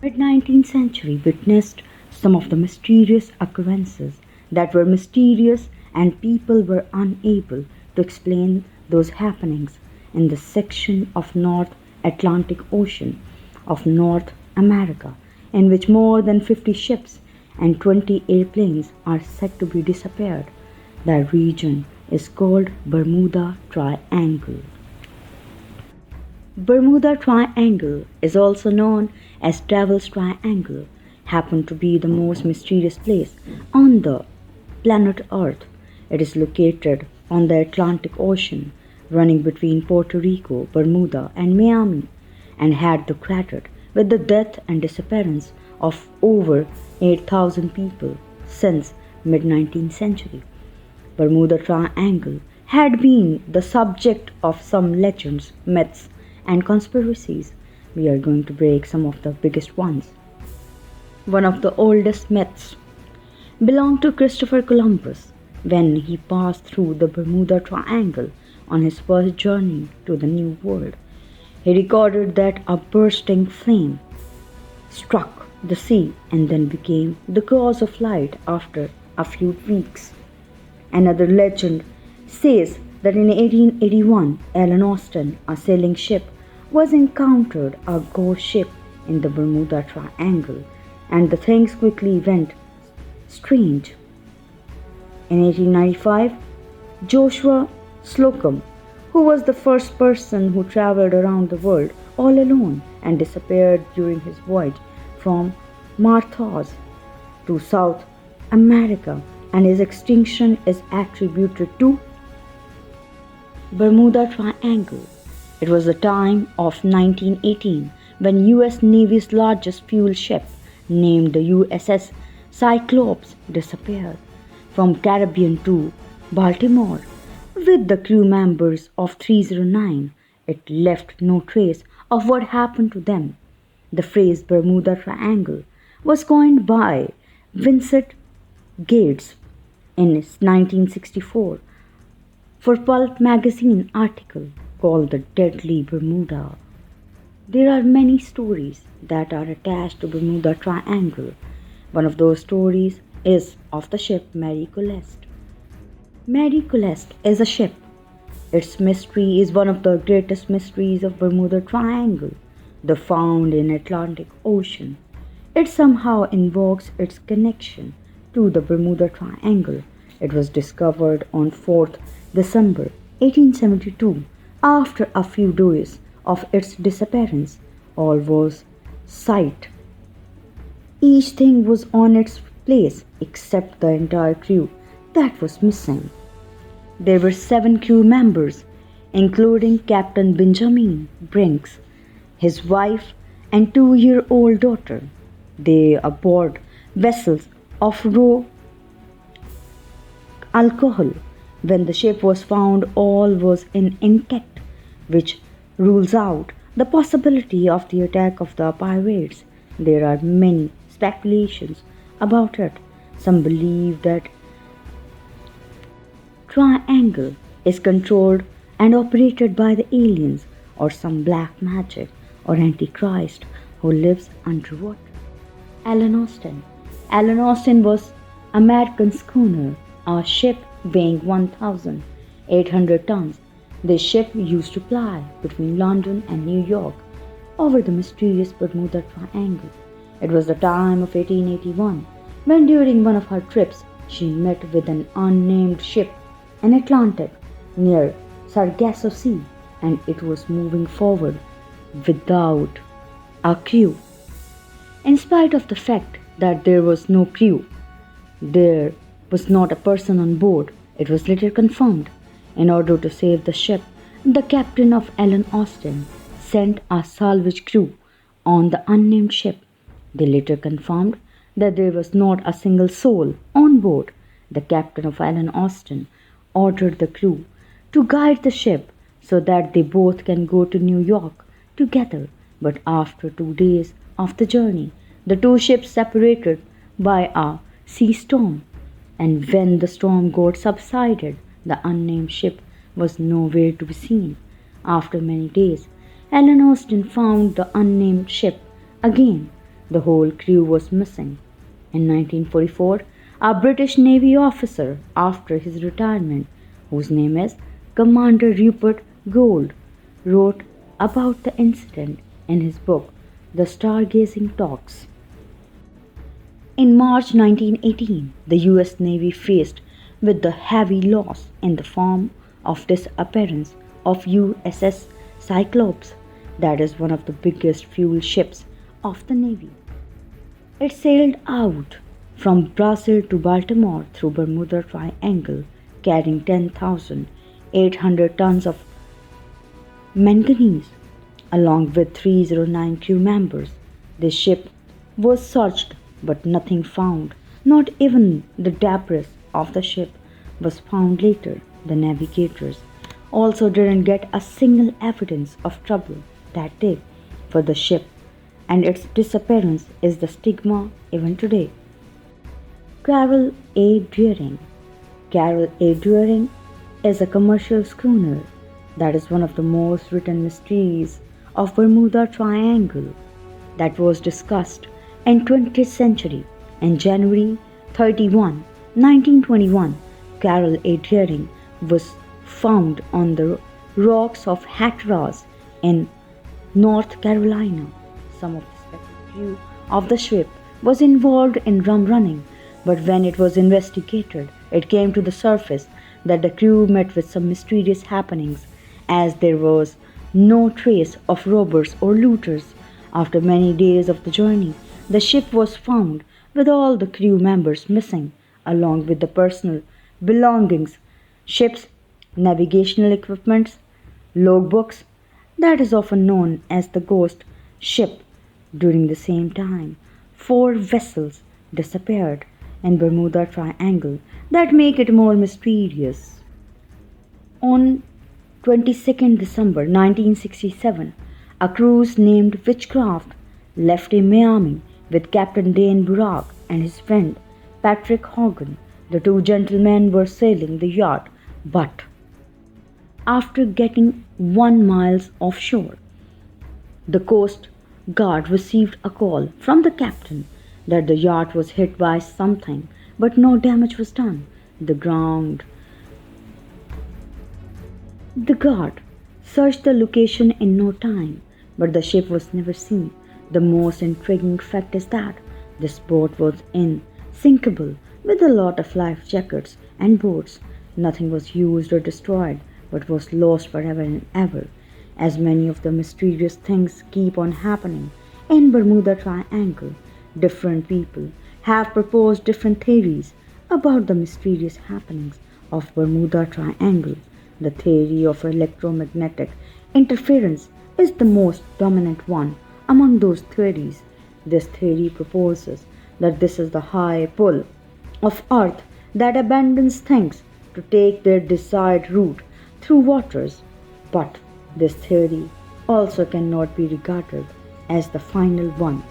Mid-19th century witnessed some of the mysterious occurrences that were mysterious and people were unable to explain those happenings in the section of North Atlantic Ocean of North America in which more than 50 ships and 20 airplanes are said to be disappeared. The region is called Bermuda Triangle. Bermuda Triangle is also known as Devil's Triangle, happened to be the most mysterious place on the planet Earth. It is located on the Atlantic Ocean, running between Puerto Rico, Bermuda, and Miami, and had the crater with the death and disappearance of over 8,000 people since mid-19th century. Bermuda Triangle had been the subject of some legends, myths, and conspiracies. We are going to break some of the biggest ones. One of the oldest myths belonged to Christopher Columbus when he passed through the Bermuda Triangle on his first journey to the New World. He recorded that a bursting flame struck the sea and then became the cause of light after a few weeks. Another legend says that in 1881, Allen Austin, a sailing ship, was encountered a ghost ship in the Bermuda Triangle, and the things quickly went strange. In 1895, Joshua Slocum, who was the first person who traveled around the world all alone and disappeared during his voyage from Martha's to South America, and his extinction is attributed to Bermuda Triangle. It was the time of 1918 when US Navy's largest fuel ship, named the USS Cyclops, disappeared from Caribbean to Baltimore. With the crew members of 309, it left no trace of what happened to them. The phrase Bermuda Triangle was coined by Vincent Gates in 1964 for Pulp magazine article called The Deadly Bermuda. There are many stories that are attached to Bermuda Triangle. One of those stories is of the ship Mary Celeste. Mary Celeste is a ship. Its mystery is one of the greatest mysteries of Bermuda Triangle, the found in Atlantic Ocean. It somehow invokes its connection to the Bermuda Triangle. It was discovered on 4th December 1872. After a few days of its disappearance, all was sight. Each thing was on its place except the entire crew that was missing. There were 7 crew members, including Captain Benjamin Brinks, his wife, and 2-year-old daughter. They aboard vessels of raw alcohol. When the ship was found, all was intact, which rules out the possibility of the attack of the pirates. There are many speculations about it. Some believe that Triangle is controlled and operated by the aliens or some black magic or antichrist who lives underwater. Allen Austin. Allen Austin was American schooner, a ship weighing 1,800 tons. This ship used to ply between London and New York over the mysterious Bermuda Triangle. It was the time of 1881 when during one of her trips she met with an unnamed ship in Atlantic near Sargasso Sea, and it was moving forward without a crew. In spite of the fact that there was no crew, there was not a person on board, it was later confirmed. In order to save the ship, the captain of Allen Austin sent a salvage crew on the unnamed ship. They later confirmed that there was not a single soul on board. The captain of Allen Austin ordered the crew to guide the ship so that they both can go to New York together. But after 2 days of the journey, the two ships separated by a sea storm. And when the storm got subsided, the unnamed ship was nowhere to be seen. After many days, Allen Austin found the unnamed ship again. The whole crew was missing. In 1944, a British Navy officer, after his retirement, whose name is Commander Rupert Gould, wrote about the incident in his book, The Stargazing Talks. In March 1918, the US Navy faced with the heavy loss in the form of disappearance of USS Cyclops, that is one of the biggest fuel ships of the Navy. It sailed out from Brazil to Baltimore through Bermuda Triangle, carrying 10,800 tons of manganese, along with 309 crew members. The ship was searched but nothing found. Not even the debris of the ship was found later. The Navigators also didn't get a single evidence of trouble that day for the ship, and its disappearance is the stigma even today. Carroll A. Deering. Carroll A. Deering is a commercial schooner that is one of the most written mysteries of Bermuda Triangle that was discussed in 20th century. In January 31, 1921, Carroll A. Deering was found on the rocks of Hatteras in North Carolina. Some of the suspected crew of the ship was involved in rum running, but when it was investigated, it came to the surface that the crew met with some mysterious happenings, as there was no trace of robbers or looters. After many days of the journey, the ship was found with all the crew members missing, along with the personal belongings, ship's navigational equipments, logbooks, that is often known as the ghost ship. During the same time, 4 vessels disappeared in Bermuda Triangle that make it more mysterious. On 22nd December 1967, a cruise named Witchcraft left in Miami with Captain Dane Burach and his friend Patrick Hogan. The 2 gentlemen were sailing the yacht, but after getting 1 mile offshore, the coast guard received a call from the captain that the yacht was hit by something, but no damage was done. The guard searched the location in no time, but the ship was never seen. The most intriguing fact is that this boat was unsinkable with a lot of life jackets and boats. Nothing was used or destroyed, but was lost forever and ever, as many of the mysterious things keep on happening in Bermuda Triangle. Different people have proposed different theories about the mysterious happenings of Bermuda Triangle. The theory of electromagnetic interference is the most dominant one among those theories. This theory proposes that this is the high pull of Earth that abandons things to take their desired route through waters. But this theory also cannot be regarded as the final one.